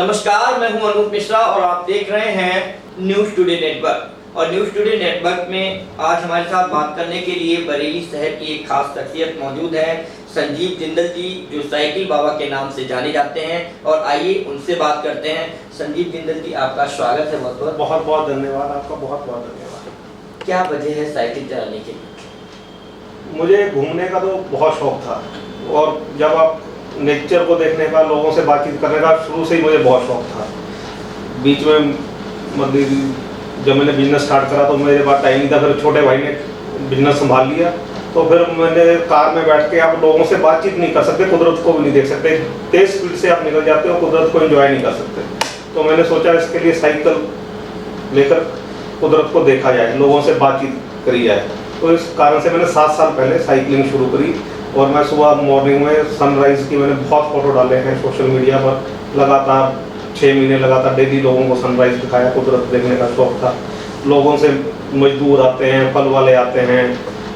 नमस्कार, मैं हूं अनूप मिश्रा और आप देख रहे हैं न्यूज़ टुडे नेटवर्क। और न्यूज़ टुडे नेटवर्क में आज हमारे साथ बात करने के लिए बरेली शहर की एक खास शख्सियत मौजूद है, संजीव जिंदल जी, जो साइकिल बाबा के नाम से जाने जाते हैं। और आइए उनसे बात करते हैं। संजीव जिंदल जी, आपका स्वागत है। बहुत बहुत बहुत धन्यवाद आपका, बहुत बहुत धन्यवाद। क्या वजह है साइकिल चलाने की? मुझे घूमने का तो बहुत शौक था और जब आप नेचर को देखने का, लोगों से बातचीत करने का शुरू से ही मुझे बहुत शौक था। बीच में मतलब जब मैंने बिजनेस स्टार्ट करा तो मेरे पास टाइम नहीं था, फिर छोटे भाई ने बिजनेस संभाल लिया। तो फिर मैंने कार में बैठ के, आप लोगों से बातचीत नहीं कर सकते, कुदरत को भी नहीं देख सकते, तेज स्पीड से आप निकल जाते हो, कुदरत को एंजॉय नहीं कर सकते। तो मैंने सोचा इसके लिए साइकिल लेकर कुदरत को देखा जाए, लोगों से बातचीत करी जाए। तो इस कारण से मैंने 7 साल पहले साइकिलिंग शुरू करी और मैं सुबह मॉर्निंग में सनराइज़ की मैंने बहुत फ़ोटो डाले हैं सोशल मीडिया पर। लगातार 6 महीने लगातार डेली लोगों को सनराइज़ दिखाया, कुदरत देखने का शौक था। लोगों से मजदूर आते हैं, फल वाले आते हैं,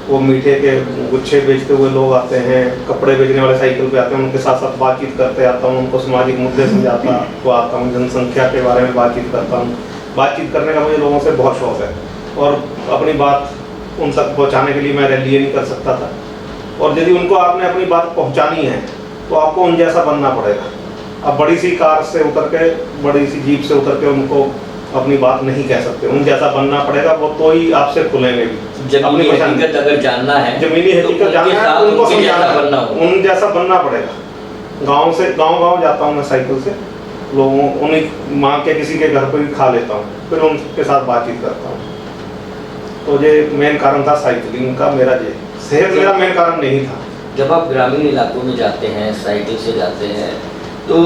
वो मीठे के गुच्छे बेचते हुए लोग आते हैं, कपड़े बेचने वाले साइकिल पे आते हैं, उनके साथ साथ बातचीत करते आता हूँ, उनको सामाजिक मुद्दे समझाता हुआ आता हूँ, जनसंख्या के बारे में बातचीत करता हूँ। बातचीत करने का मुझे लोगों से बहुत शौक है और अपनी बात उन तक पहुँचाने के लिए मैं रैली नहीं कर सकता था। और यदि उनको आपने अपनी बात पहुँचानी है तो आपको उन जैसा बनना पड़ेगा। अब बड़ी सी कार से उतर के, बड़ी सी जीप से उतर के उनको अपनी बात नहीं कह सकते, उन जैसा बनना पड़ेगा, वो तो ही आपसे खुलेंगे भी। जमीनी हकीकत अगर जानना है, जमीनी हकीकत जानना है, उनको समझाना, उन जैसा बनना पड़ेगा। गांव जाता हूँ मैं साइकिल से, लोगों उन्हीं माँ के किसी के घर पर भी खा लेता हूँ, फिर उनके साथ बातचीत करता हूँ। तो ये मेन कारण था साइकिलिंग का, मेरा ये शहर मेरा मेन कारण नहीं था। जब आप ग्रामीण इलाकों में जाते हैं, साइकिल से जाते हैं, तो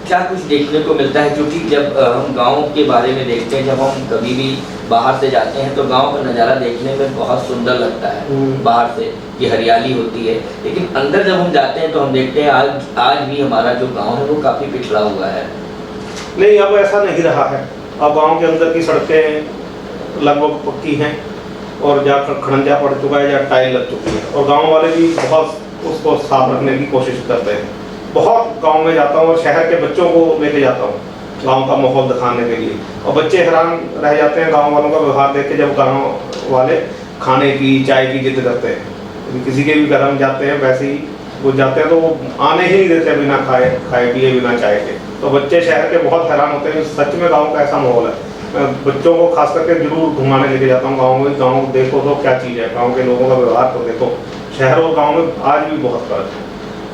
क्या कुछ देखने को मिलता है? क्योंकि जब हम गांव के बारे में देखते हैं, जब हम कभी भी बाहर से जाते हैं तो गांव का नज़ारा देखने में बहुत सुंदर लगता है बाहर से, कि हरियाली होती है। लेकिन अंदर जब हम जाते हैं तो हम देखते हैं आज भी हमारा जो गांव है वो काफ़ी पिछड़ा हुआ है। नहीं, अब ऐसा नहीं रहा है। अब गाँव के अंदर की सड़कें लगभग पक्की हैं और जा खड़ंजा पड़ चुका है या टाइल लग चुकी है, और गांव वाले भी बहुत उसको साफ रखने की कोशिश करते हैं। बहुत गांव में जाता हूँ और शहर के बच्चों को लेके जाता हूँ गांव का माहौल दिखाने के लिए, और बच्चे हैरान रह जाते हैं गांव वालों का व्यवहार देख के। जब गांव वाले खाने की, चाय की जिद करते हैं, किसी के भी घर में जाते हैं, वैसे ही वो जाते हैं तो वो आने ही नहीं देते बिना खाए पिए, बिना चाय के। तो बच्चे शहर के बहुत हैरान होते हैं। सच में गाँव का ऐसा माहौल है। मैं बच्चों को खास करके जरूर घुमाने लेके जाता हूँ गाँव में। गाँव देखो तो क्या चीज़ है, गाँव के लोगों का व्यवहार तो देखो। शहर और गाँव में आज भी बहुत फर्क है।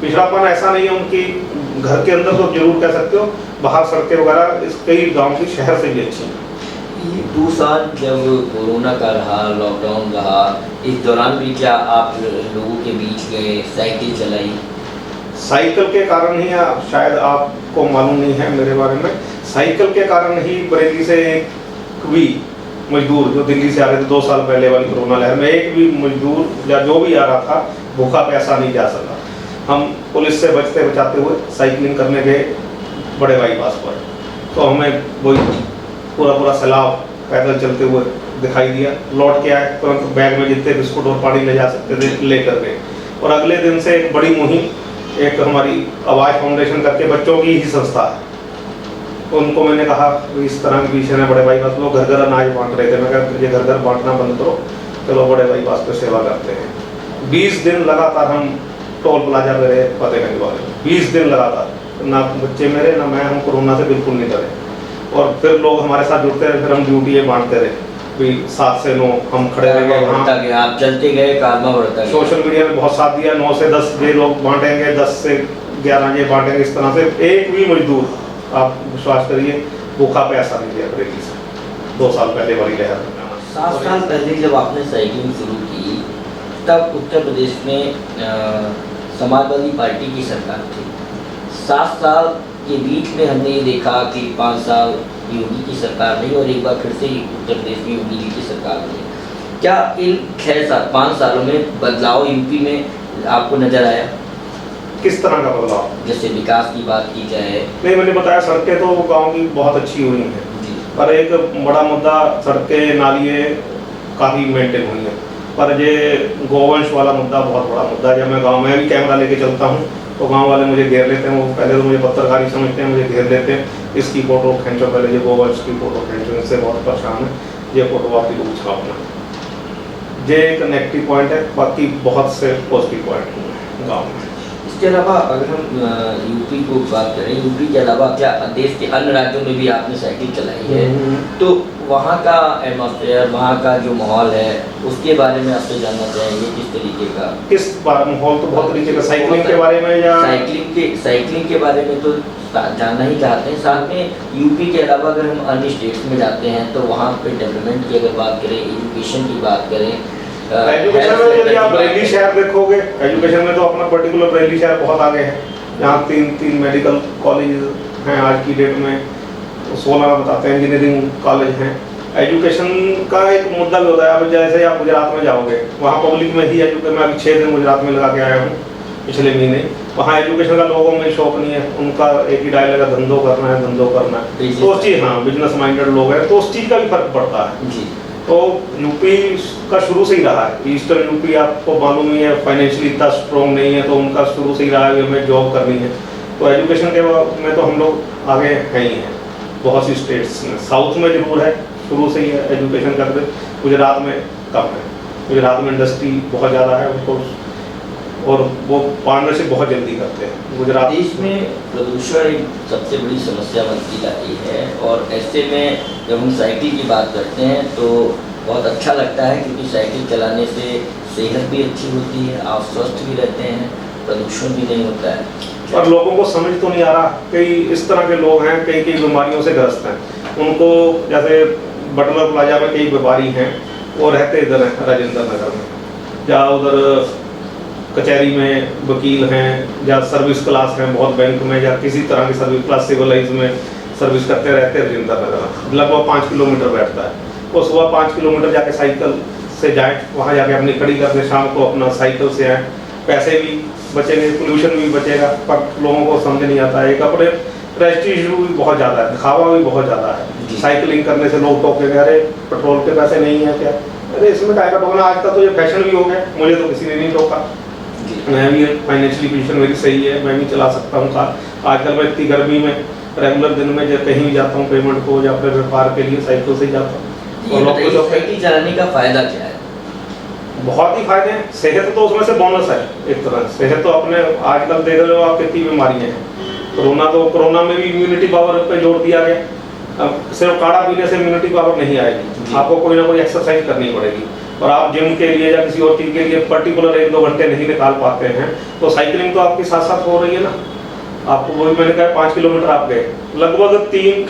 पिछड़ापन ऐसा नहीं है उनकी, घर के अंदर तो जरूर कह सकते हो, बाहर सड़कें वगैरह इस कई गाँव की शहर से भी अच्छी है। ये 2 साल जब कोरोना का रहा, लॉकडाउन रहा, इस दौरान भी क्या आप लोगों के बीच गए, साइकिल चलाई? साइकिल के कारण ही, शायद आपको मालूम नहीं है मेरे बारे में, साइकिल के कारण ही बरेली से एक भी मजदूर जो दिल्ली से आ रहे थे 2 साल पहले वाली कोरोना लहर में, एक भी मजदूर या जो भी आ रहा था भूखा प्यासा नहीं जा सका। हम पुलिस से बचते बचाते हुए साइकिलिंग करने गए बड़े बाईपास पर, तो हमें वही पूरा सैलाब पैदल चलते हुए दिखाई दिया। लौट के आए, तुरंत बैग में जितने बिस्कुट और पानी ले जा सकते थे लेकर गए। और अगले दिन से एक बड़ी मुहिम, एक हमारी आवाज़ फाउंडेशन करके बच्चों की ही संस्था है, उनको मैंने कहा इस तरह के विषय में बड़े भाईपास लोग घर घर अनाज बांट रहे थे। मैं कहा ये घर घर बांटना बंद करो, चलो बड़े भाईपास पे सेवा करते हैं। 20 दिन लगातार हम टोल प्लाजा पे रहे फतेहगंज वाले, 20 दिन लगातार। ना बच्चे मेरे ना मैं, हम कोरोना से बिल्कुल नहीं डरे। और फिर लोग हमारे साथ जुड़ते रहे, फिर हम ड्यूटी बांटते रहे, भी 7 से 9 हम खड़े रहे। आप चलते गए, कारवा बढ़ता गया। सोशल मीडिया में बहुत साथ दिया। 9 से 10 ये लोग बांटेंगे, 10 से 11 ये बांटेंगे। इस तरह से एक भी मजदूर, आप विश्वास करिए, भूखा प्यासा नहीं दिया बरेली से 2 साल पहले वाली लहर। 7 साल पहले जब आपने साइकिलिंग शुरू की, तब उत्तर प्रदेश में समाजवादी पार्टी की सरकार थी। 7 साल के बीच में हमने ये देखा कि 5 साल योगी की सरकार रही और एक बार फिर से उत्तर प्रदेश में योगी जी की सरकार रही। क्या इन 5 सालों में बदलाव यूपी में आपको नजर आया? किस तरह का बदलाव? जैसे विकास की बात की जाए। नहीं, मैंने बताया सड़कें तो गांव की बहुत अच्छी हुई हैं, पर एक बड़ा मुद्दा सड़कें नालियाँ काफ़ी मेंटेन हुई हैं, पर ये गोवंश वाला मुद्दा बहुत बड़ा मुद्दा है। जब मैं गांव में भी कैमरा लेके चलता हूँ तो गांव वाले मुझे घेर लेते हैं। वो पहले तो मुझे पत्रकारी समझते हैं, मुझे घेर लेते हैं, इसकी फ़ोटो खींचो, पहले ये गोवर्स की फ़ोटो खींचो, इनसे बहुत परेशान है, ये फ़ोटो आपकी लोग छापना। ये एक नेगेटिव पॉइंट है, बाकी बहुत से पॉजिटिव पॉइंट हैं गाँव में। इसके अलावा अगर हम यूपी को बात करें, यूपी के अलावा क्या देश के अन्य राज्यों में भी आपने साइकिल चलाई है, तो वहाँ का एटमॉस्फेयर, वहाँ का जो माहौल है, उसके बारे में आपसे जानना चाहेंगे किस तरीके का? किस बार माहौल तो बहुत तरीके का, साइकिलिंग के बारे में या साइकिलिंग के बारे में तो जानना ही चाहते हैं। साथ में यूपी के अलावा अगर हम अन्य स्टेट्स में जाते हैं तो वहाँ पे डेवलपमेंट की अगर बात करें, एजुकेशन की बात करें, एजुकेशन में यदि आप बरेली शहर देखोगे, एजुकेशन में तो अपना पर्टिकुलर बरेली शहर बहुत आगे है। यहाँ तीन मेडिकल कॉलेज हैं आज की डेट में, 16 बताते हैं इंजीनियरिंग कॉलेज हैं। एजुकेशन का एक मुद्दा भी होता है। अब जैसे आप गुजरात में जाओगे, वहाँ पब्लिक में ही एजुकेशन, मैं अभी 6 दिन गुजरात में लगा के आया हूँ पिछले महीने। वहाँ एजुकेशन का लोगों में शौक नहीं है, उनका एक ही डायलॉग है, धंधो करना है, धंधो करना है। तो उस चीज़, हाँ, बिजनेस माइंडेड लोग हैं, तो उस चीज़ का भी फर्क पड़ता है जी। तो यूपी का शुरू से ही रहा है, ईस्टर्न यूपी आपको मालूम ही है, फाइनेंशियली इतना स्ट्रॉन्ग नहीं है, तो उनका शुरू से ही रहा है कि हमें जॉब करनी है। तो एजुकेशन के में तो हम लोग आगे हैं ही हैं बहुत सी स्टेट्स में। साउथ में जरूर है, शुरू से ही है एजुकेशन करते, गुजरात में कम है। गुजरात में इंडस्ट्री बहुत ज़्यादा है उनको, और वो पार्टनरशिप बहुत जल्दी करते हैं। गुजरात देश में प्रदूषण एक सबसे बड़ी समस्या बनती जाती है, और ऐसे में जब हम साइकिल की बात करते हैं तो बहुत अच्छा लगता है, क्योंकि साइकिल चलाने से सेहत भी अच्छी होती है, आप स्वस्थ भी रहते हैं, प्रदूषण भी नहीं होता है। और लोगों को समझ तो नहीं आ रहा, कई इस तरह के लोग हैं, कई बीमारियों से ग्रस्त हैं। उनको जैसे बटलर प्लाजा में कई व्यापारी हैं, वो रहते इधर हैं राजेंद्र नगर में, या उधर कचहरी में वकील हैं, या सर्विस क्लास हैं बहुत बैंक में, या किसी तरह की सर्विस क्लास सिविलाइज में सर्विस करते रहते हैं राजेंद्र नगर। लगभग 5 किलोमीटर बैठता है, वो सुबह 5 किलोमीटर जाके साइकिल से जाएँ, वहाँ जाके अपनी खड़ी करके शाम को अपना साइकिल से आएँ, पैसे भी बचेंगे, पोल्यूशन भी बचेगा। पर लोगों को समझ नहीं आता है। एक अपने प्रेस्टीज भी बहुत ज़्यादा है, दिखावा भी बहुत ज़्यादा है। साइकिलिंग करने से लोग टोकेंगे, अरे पेट्रोल के पैसे नहीं है क्या, अरे इसमें काय का टोकना, आज का तो ये फैशन भी हो गया, मुझे तो किसी ने नहीं टोका, मैं भी फाइनेंशियली पोजीशन मेरी सही है, मैं भी चला सकता हूँ कार। आजकल मैं इतनी गर्मी में रेगुलर दिन में जब कहीं भी जाता हूँ पेमेंट को या अपने व्यापार के लिए साइकिल से ही जाता हूँ। और लोग तो साइकिल चलाने का फायदा क्या है? बहुत ही फायदे हैं। सेहत तो उसमें से बोनस है एक तरह। सेहत तो अपने आजकल देख रहे हो आप कितनी बीमारियां हैं। कोरोना में भी इम्यूनिटी पावर पे जोर दिया गया। अब सिर्फ काढ़ा पीने से इम्यूनिटी पावर नहीं आएगी, आपको कोई ना कोई एक्सरसाइज करनी पड़ेगी। और आप जिम के लिए या किसी और चीज़ के लिए पर्टिकुलर 1-2 घंटे नहीं निकाल पाते हैं, तो साइकिलिंग तो आपके साथ साथ हो रही है ना। आपको वही मैंने कहा 5 किलोमीटर आप गए, लगभग 3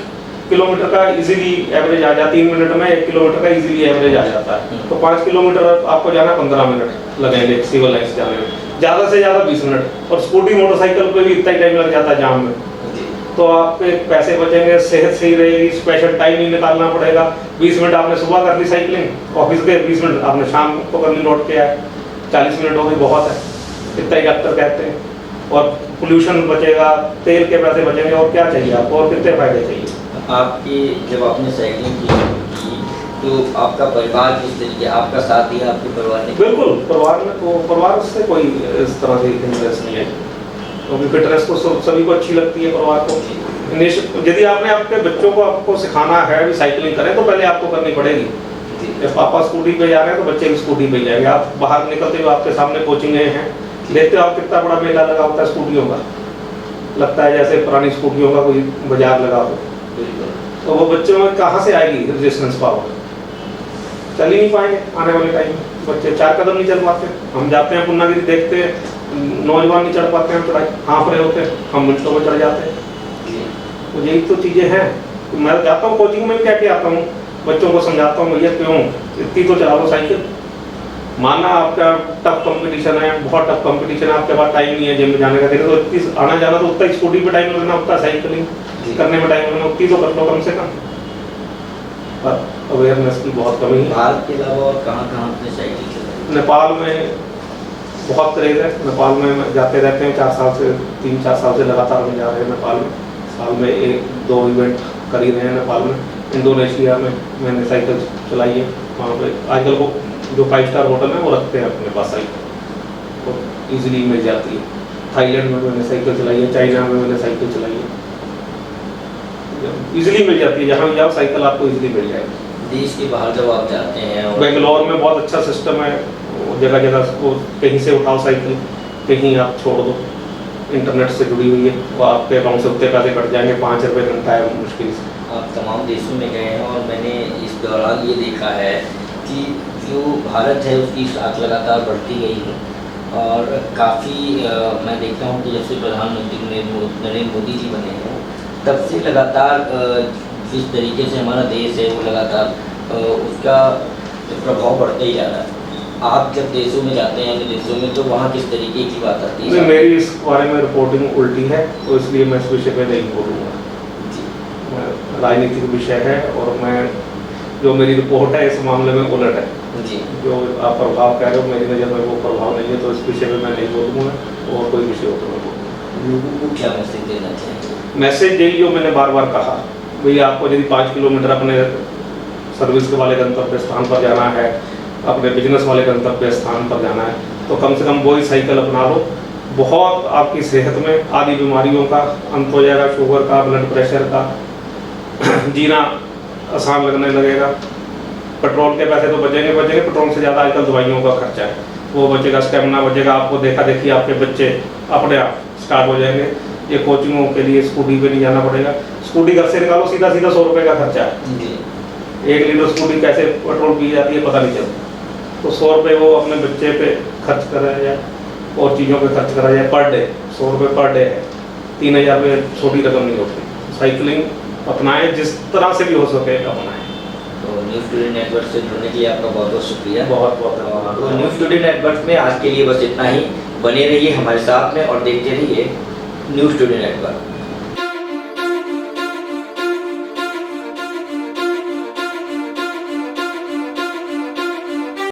किलोमीटर का इजीली एवरेज आ जाता है। 3 मिनट में 1 किलोमीटर का इजीली एवरेज आ जाता है। तो 5 किलोमीटर आपको जाना 15 मिनट लगेंगे सिविल लाइन्स जाने में, ज़्यादा से ज़्यादा 20 मिनट। और स्कूटी मोटरसाइकिल पे भी इतना ही टाइम लग जाता है जाम में। तो आपके पैसे बचेंगे, सेहत सही रहेगी, स्पेशल टाइम नहीं निकालना पड़ेगा। 20 मिनट आपने सुबह कर ली साइकिलिंग ऑफिस के, 20 मिनट आपने शाम को कर ली लौट के आए, 40 मिनट हो गई, बहुत है, इतना ही डॉक्टर कहते हैं। और पोल्यूशन बचेगा, तेल के पैसे बचेंगे, और क्या चाहिए आपको, और कितने फायदे चाहिए। आपकी जब आपने साइकिलिंग की तो आपका परिवार किस तरीके आपका साथ दिया, आपके परिवार ने? बिल्कुल, परिवार में तो परिवार से कोई इस तरह से इंटरेस्ट नहीं है, क्योंकि फिटनेस तो सभी को अच्छी लगती है परिवार को। यदि आपने आपके बच्चों को आपको सिखाना है भी साइकिलिंग करें, तो पहले आपको करनी पड़ेगी। जब पापा स्कूटी पे जा रहे हैं तो बच्चे भी स्कूटी पे जाएंगे। आप बाहर निकलते हुए आपके सामने कोचिंगें हैं, देखते हो आप कितना बड़ा मेला लगा होता है स्कूटियों का, लगता है जैसे पुरानी स्कूटियों का कोई बाजार लगा हो। तो वो बच्चों में कहाँ से आएगी रेजिस्टेंस पावर, चल ही नहीं पाएंगे आने वाले टाइम में। बच्चे 4 कदम नहीं चल पाते। हम जाते हैं पूर्णागिरी, देखते हैं नौजवान नहीं चढ़ पाते हैं चढ़ाई, हाँफ रहे होते हैं, हम मिनटों में चढ़ जाते हैं। तो यही तो चीज़ें हैं। मैं जाता हूँ कोचिंग में, क्या क्या आता हूँ, बच्चों को समझाता हूँ, भैया क्यों इतनी तो चला लो साइकिल। माना आपका टफ कंपटीशन है, बहुत टफ कंपटीशन है, आपके पास टाइम नहीं है जिम में जाने का, तो इतनी आना जाना तो उतना स्कूटी पे टाइम लगना, उतना साइकिलिंग करने में टाइम लगना, उतनी तो कर लो कम से कम। पर अवेयरनेस की बहुत कमी है। भारत के अलावा और कहाँ अपने साइकिल चलाई? नेपाल में बहुत क्रेज है, नेपाल में जाते रहते हैं 3-4 साल से लगातार हम जा रहे हैं नेपाल में। साल में 1-2 इवेंट कर ही रहे हैं नेपाल में। इंडोनेशिया में मैंने साइकिल चलाई है, वहाँ पे आजकल वो जो 5 स्टार होटल है वो रखते हैं अपने पास साइकिल, तो ईजिली मिल जाती है। थाईलैंड में मैंने साइकिल चलाई है, चाइना में मैंने साइकिल चलाई है। इजीली मिल जाती है, जहाँ भी जाओ साइकिल आपको इजीली मिल जाएगी। देश के बाहर जब आप जाते हैं और बेंगलोर में बहुत अच्छा सिस्टम है, जगह जगह वो कहीं से उठाओ साइकिल, कहीं आप छोड़ दो, इंटरनेट से जुड़ी हुई है, वो आपके अकाउंट से उतने पैसे कट जाएंगे, 5 रुपये घंटा है मुश्किल से। आप तमाम देशों में गए हैं और मैंने इस दौरान ये देखा है कि जो भारत है उसकी साख लगातार बढ़ती गई है और काफ़ी मैं देखता हूँ कि जब से प्रधानमंत्री नरेंद्र मोदी जी बने हैं तब से लगातार जिस तरीके से हमारा देश है वो लगातार उसका प्रभाव बढ़ता ही जा रहा है। आप जब देशों में जाते हैं अन्य देशों में तो वहाँ किस तरीके की बात आती है? मेरी इस बारे में रिपोर्टिंग उल्टी है, तो इसलिए मैं इस विषय पे नहीं बोलूँगा। राजनीतिक विषय है और मैं जो मेरी रिपोर्ट है इस मामले में उलट है जी। जो आप प्रभाव कह रहे हो मेरी नज़र में वो प्रभाव नहीं है, तो इस विषय में मैं नहीं बोलूँगा और कोई विषय हो तो मैं बोलूँगा। लोगों को क्या मैसेज देना चाहिए? मैसेज यही जो मैंने बार बार कहा, भैया आपको यदि 5 किलोमीटर अपने सर्विस वाले गंतव्य स्थान पर जाना है, अपने बिजनेस वाले गंतव्य स्थान पर जाना है, तो कम से कम वही साइकिल अपना लो। बहुत आपकी सेहत में आदि बीमारियों का अंत हो जाएगा, शुगर का, ब्लड प्रेशर का, जीना आसान लगने लगेगा। पेट्रोल के पैसे तो बचेंगे, पेट्रोल से ज़्यादा आजकल दवाइयों का खर्चा है, वो बचेगा, स्टेमिना बचेगा। आपको देखा देखी आपके बच्चे अपने आप स्टार्ट हो जाएंगे। ये कोचिंगों के लिए स्कूटी पे नहीं जाना पड़ेगा, स्कूटी घर से निकालो, सीधा 100 रुपये का खर्चा है। 1 लीटर स्कूटी कैसे पेट्रोल पी जाती है पता नहीं चलता। तो 100 रुपये वो अपने बच्चे पे खर्च करा जाए और चीज़ों पे खर्च करा जाए पर डे। 100 रुपये पर डे है, 3000 में छोटी रकम नहीं होती। साइकिलिंग अपनाएं, जिस तरह से भी हो सके अपनाएं। तो न्यूज़ टुडे नेटवर्क से जुड़ने के लिए आपका बहुत बहुत शुक्रिया। बहुत बहुत धन्यवाद। तो न्यूज़ टुडे नेटवर्क में आज के लिए बस इतना ही। बने रहिए हमारे साथ में और देखते रहिए न्यूज़ टुडे नेटवर्क।